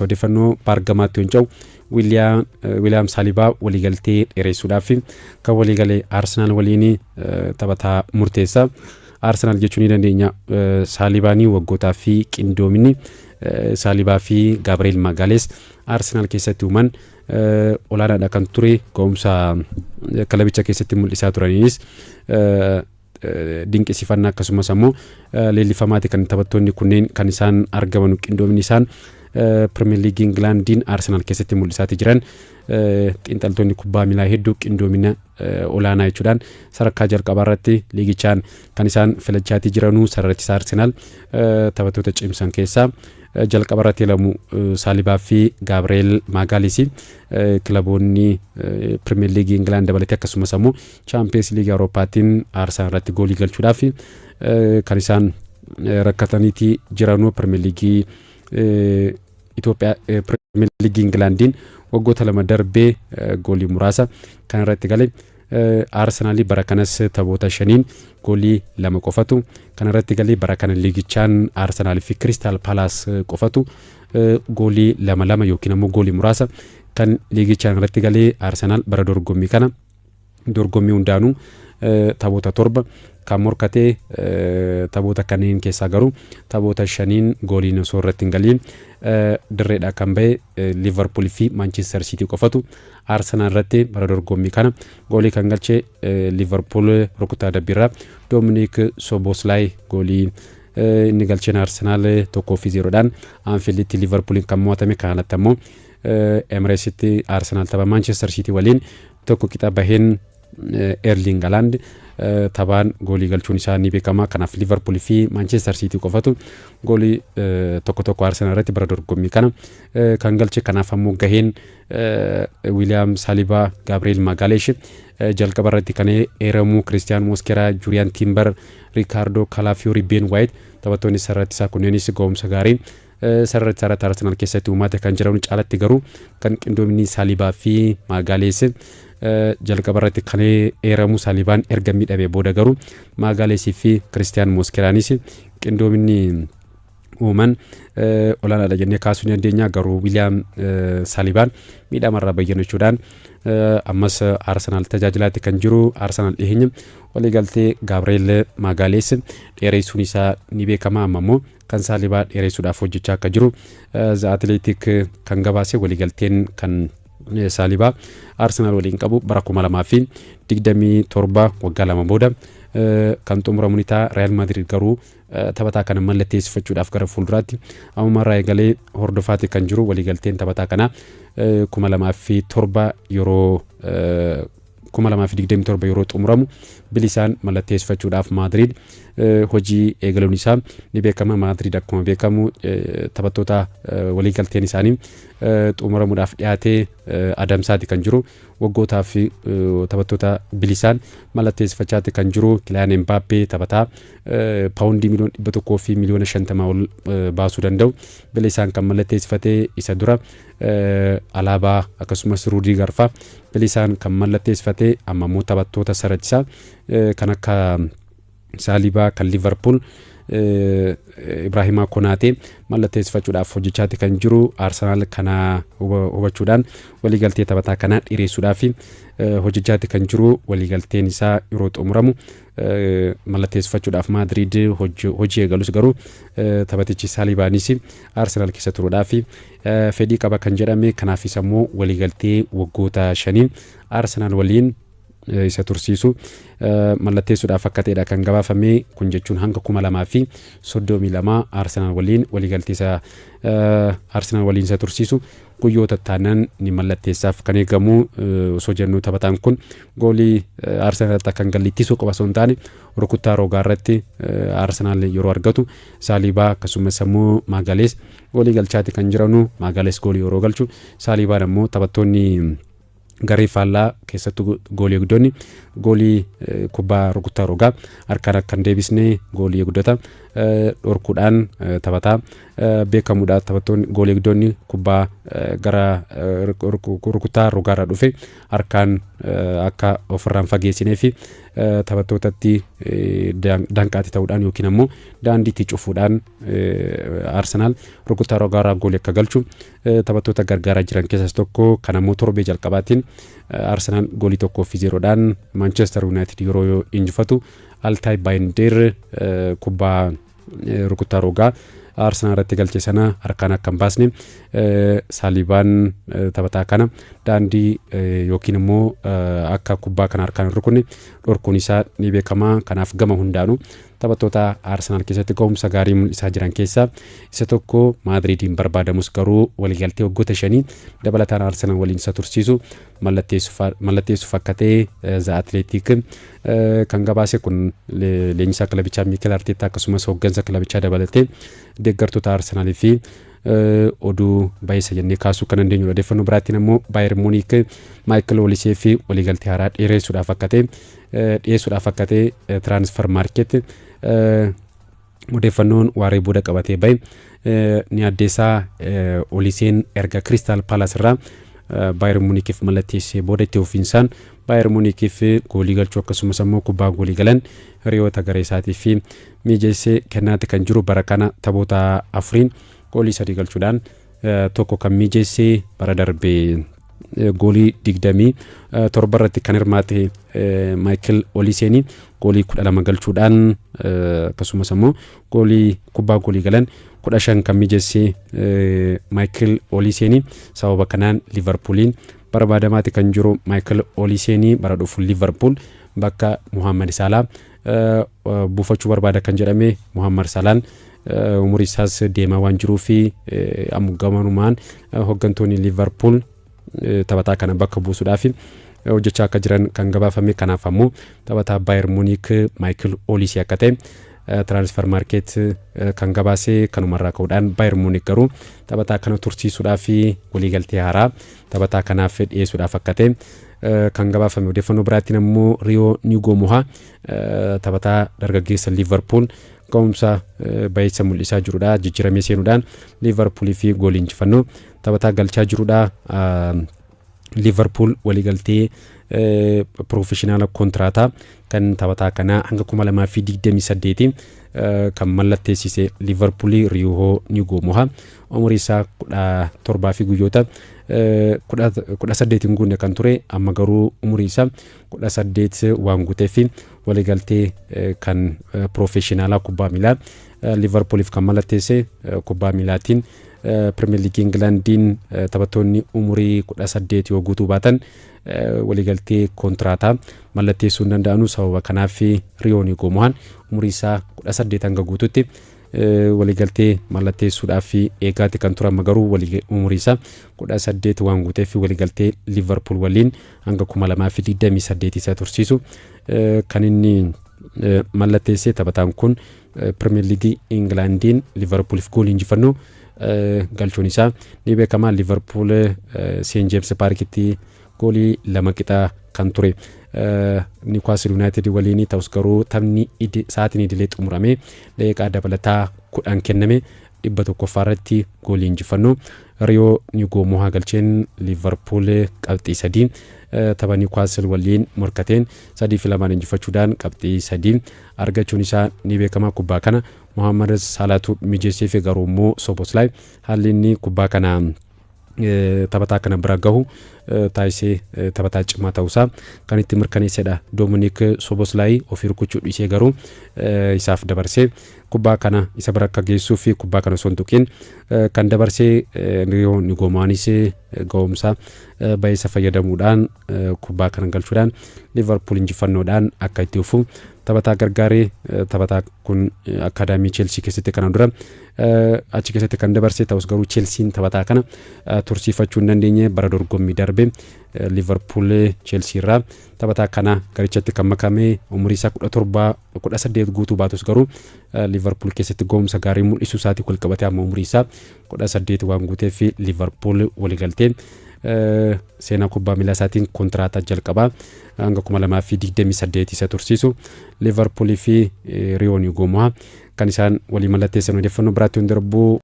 odeeffannoo baargamaatti yonca'u William Saliba waliigaltee dheeressuudhaaf kan waliigalee Arsenal waliin taphataa murteessa. Arsenal jechuun ni dandeenya Salibaanii waggootaa fi qindoominni Saliba fi Gabriel Magalhaes Arsenal keessatti uuman olaanaadha kan ture ga'umsa kilabicha keessatti mul'isaa turaniinis dinqisiifannaa akkasumas ammoo leellifamaati kan taphattoonni kunneen kan isaan argaman qindoominni isaan Premier League Englandiin Arsenal keessatti mul'isaati jiran xiinxaltoonni kubbaa miilaa hedduu qindoomina olaanaa jechuudhaan sadarkaa jalqabaa irratti liigichaan kan isaan filachaati jiranuu sararratti Arsenal taphattoota cimsan keessaa jalqaba irratti ilamu Saliba fi Gabriel Magalhaes kilaboonni Premier League England dabalatee akkasumas ammoo Champions League Europaatiin Arsenal irratti goolii galchuudhaaf kan isaan rakkataniiti jiranuu Premier League Ethiopia Premier League Englandiin waggoota lama darbee goolii muraasa kan irratti gale Arsenal bara kanas taphoota 5 goolii 2 qofatu kan irratti galee bara kana liigichaan Arsenal fi Crystal Palace qofatu goolii 2 yookiin ammoo goolii muraasa kan liigichaan irratti galee Arsenal bara dorgommii kana dorgommii hundaanuu taphoota 7 kan morkatee taphoota kanneen keessaa garuu taphoota 5 gooliin osoo irratti hin galiin dirreedha kan ba'e Liverpool fi Manchester City qofatu Arsenal irratti bara dorgommii kana goolii kan galche Liverpool rukuttaa dabbiirraa Dominic Szoboszlai goolii inni galcheen Arsenal 1-0dhaan Anfielditti Liverpoolin kan mo'atame kanatti ammoo Emiratesitti Arsenal tapha Manchester City waliin tokko qixa baheen Erling Haaland taphaan goolii galchuun isaa ni beekama kanaaf Liverpool fi Manchester City qofatu goolii tokko Arsenal irratti bara dorgommii kana kan galche kanaaf ammoo gaheen William Saliba Gabriel Magalhaes jalqaba irratti kan eeramu Christian Mosquera Julian Timber Ricardo Calafiori Ben White taphattoonni sarratti isaa kunneenis ga'umsa gaariin sarratti Arsenal keessatti uumate kan jiran caalatti garuu kan qindoominni Saliba fi Magalhaes jalqaba irratti kan eeramu Salibaan erga miidhamee booda garuu Magalhaes fi Christian Mosqueraanis qindoominni uuman olaanaadha jennee kaasuu ni dandeenya garuu William Salibaan miidhamarraa bayyanachuudhaan ammas Arsenal tajaajilaatti kan jiru Arsenal dhiyeenya waliigaltee Gabriel Magalhaes dheeressuun isaa ni beekama ammoo kan Salibaa dheeressuudhaaf hojjechaa akka jiru The Athletic kan gabaase waliigalteen kan Saliba Arsenal waliin qabu bara 2027 waggaa 2 booda kan xumuramu ta'a Real Madrid garuu taphataa kana mallatteessifachuudhaaf gara fuulduraatti ammarraa eegalee hordofaati kan jiru waliigalteen taphataa kana 2007 yeroo 2027 yeroo xumuramu bilisaan mallatteessifachuudhaaf Madrid hojii eegaluun isaa ni beekama. Madrid akkuma beekamu taphattoota waliigalteen isaanii xumuramuudhaaf dhiyaatee adamsaati kan jiru waggootaa fi taphattoota bilisaan mallatteessifachaati kan jiru Kylian Mbappé taphataa paawundii miliyoona 100 fi miliyoona 50 ol baasuu danda'u bilisaan kan mallatteessifatee isa dura Alaba akkasumas Rudiger faa bilisaan kan mallatteessifatee amma immoo taphattoota sarachisaa kan akka Saliba kan Liverpool Ibrahima Konate mallatteessifachuudhaaf hojjechaati kan jiru Arsenal kana hubachuudhaan waliigaltee taphataa kana dheeressuudhaaf hojjechaati kan jiru waliigalteen isaa yeroo xumuramu mallatteessifachuudhaaf Madrid hojii eegalus garuu taphatichi Salibaanis Arsenal keessa turuudhaaf fedhii qaba kan jedhame kanaaf immoo waliigaltee waggoota 5 Arsenal waliin isa tursiisu mallatteessuudhaaf akka ta'edha kan gabaafame kun jechuun hanga 2032 Arsenal waliin waliigaltee Arsenal waliin isa tursiisu guyyoota taanan ni mallatteessaaf kan eegamu osoo jennu taphataan kun goolii Arsenal kan gallittisuu qofa osoo hin taane rukuttaa rogaa irratti Arsenal yeroo argatu Saliba akkasumas immoo Magalhaes goolii galchaati kan jiranu Magalhaes goolii yeroo galchu Salibaan immoo taphattoonni garee faallaa keessattuu goolii eegdonni goolii kubbaa rukuttaa rogaa harkaan akka deebisnee goolii eegdota dhorkuudhaan taphataa beekamuudha. Taphattoonni goolii eegdonni kubbaa gara rukutaa rogaarra dhufe harkaan akka ofirraan fageessinee fi taphattootatti danqaatti ta'uudhaan yookiin ammoo daandiitti cufuudhaan Arsenaal rukutaa rogaarraa goolii akka galchu taphattoota gargaaraa jiran keessas tokko. Kan ammoo torbee jalqabaatiin Arsenaal goolii 1-0dhaan Manchester United yeroo injifatu Altay Bayindir kubbaa rukutaa rogaa Arsenaal irratti galchee sana harkaan akka hin baasne Saalibaan taphataa kana daandii yookiin immoo akka kubbaa kana harkaan hin rukunne dhorkuun isaa ni beekama. Kanaaf gama hundaanuu taphattoota Arsenaal keessatti ga'umsa gaarii mul'isaa jiran keessaa isa tokko. Maadriidiin barbaadamus garuu waliigaltee waggoota 5 dabalataan Arsenaal waliin isa tursiisu mallatteessuuf akka ta'e The Athletic kan gabaase kun leenjisaa kilabichaa Mikel Arteta akkasumas hooggansa kilabichaa dabalatee deeggartoota Arsenaalii fi oduu baay'isa jennee kaasuu kan dandeenyudha. Odeeffannoo biraattiin ammoo Baayern Munich Michael Olise fi waliigaltee haaraa dhiyeessuudhaaf akka ta'e transfer market odeeffannoon waaree booda qabatee bahe ni addeessaa. Oliseen erga Crystal Palace irraa Baayern Munichiif mallatteessee booda itti ofiinsaan Baayern Munichiif goolii galchuu akkasumas ammoo kubbaa goolii galan hiriyoota garee isaatii fi mijeessee kennaatti kan jiru. Bara kana taphoota 4 goolii 3 galchuudhaan tokko kan mijeessee bara darbee goolii 27 irratti kan hirmaate Michael Oliseen goolii 12 galchuudhaan akkasumas ammoo goolii kubbaa goolii galan 15 kan mijeessee Michael Oliseen. Sababa kanaan Liverpooliin barbaadamaatti kan jiru Michael Oliseen bara dhufu Liverpool bakka Mohamed Salah buufachuu barbaada kan jedhame. Mohamed Salah umurii isaas deemaa waan jiruu fi ammuggamanumaan hooggantoonni Liverpool taphataa kana bakka buusuudhaaf hojjechaa akka jiran kan gabaafame. Kanaaf ammoo taphataa Bayern Munich Michael Olise akka ta'e transfer market kan gabaase. Kanumarraa ka'uudhaan Bayern Munich garuu taphataa kana tursiisuudhaaf waliigaltee haaraa taphataa kanaaf dhiyeessuudhaaf akka ta'e kan gabaafame. Odeeffannoo biraattiin ammoo Rio Nigomoha taphataa dargaggeessa Liverpool ga'umsa baay'isa mul'isaa jirudha. Jijjiiramee seenuudhaan Liverpoolii fi goolii injifannoo taphataa galchaa jirudha. Liverpool waliigaltee professional kontiraataa kan taphataa kana hanga 2028 kan mallatteessise Liverpool Rio Nigomoha umurii isaa 17 fi guyyoota 18 guunne kan ture. Amma garuu umurii isaa 18 waan guuteef waliigaltee kan professional kubbaa miilaa Liverpooliif kan mallatteesse. Kubbaa miilaatiin Premier League Englandiin taphattoonni umurii 18 yoo guutuu baatan waliigaltee kontiraataa mallatteessuu hin danda'anu. Sababa kanaaf Rio Nigomohaan umurii isaa 18 hanga guututti waliigaltee mallatteessuudhaaf eegaatti kan ture. Amma garuu umurii isaa 18 waan guuteef waliigaltee Liverpool waliin hanga 2028 isa tursiisu kan inni mallatteessee. Taphataan kun Premier League Englandiin Liverpooliif goolii injifannoo galchuun isaa ni beekama. Liverpool St James Parkitti goolii 2 qixa kan ture Newcastle United waliin ta'us garuu taphni sa'aatiin idilee xumuramee daqiiqaa dabalataa 10 kenname 100 irratti goolii injifannoo Rio Nigomoha galcheen Liverpool qabxii 3 tapha Newcastle waliin morkateen 3-2 injifachuudhaan qabxii 3 argachuun isaa ni beekama. Kubbaa kana Mohamed Salahtu mijeessee fi garuu immoo Szoboszlai haalli inni kubbaa kana taphataa kana bira gahu taasisee taphataa cimaa ta'uusaa kan itti mirkaneessedha. Dominic Szoboszlai ofii rukuchuu dhiisee garuu isaaf dabarsee kubbaa kana isa bira akka geessuu fi kubbaa kana sontuqiin kan dabarsee Rio Nigomohanis ga'umsa baay'isa fayyadamuudhaan kubbaa kana galchuudhaan Liverpool injifannoodhaan akka itti dhufu taphataa gargaaree. Taphataa kun akaadaamii Chelsea keessatti kana dura achi keessatti kan dabarsee ta'us garuu Chelsean taphataa kana tursiifachuu hin dandeenye. Bara dorgommii darbe Liverpool Chelsea irraa taphataa kana garichatti kan makame umurii isaa 18 guutuu baatus garuu Liverpool keessatti ga'umsa gaarii mul'isuu isaatii walqabatee amma umurii isaa 18 waan guuteef Liverpool waliigaltee seenaa kubbaa miilaa isaatiin kontiraataa jalqabaa hanga 2028 isa tursiisu Liverpool fi Riyoon Gomoa kan isaan walii mallatteessan odeeffannoo biraatti hin darbu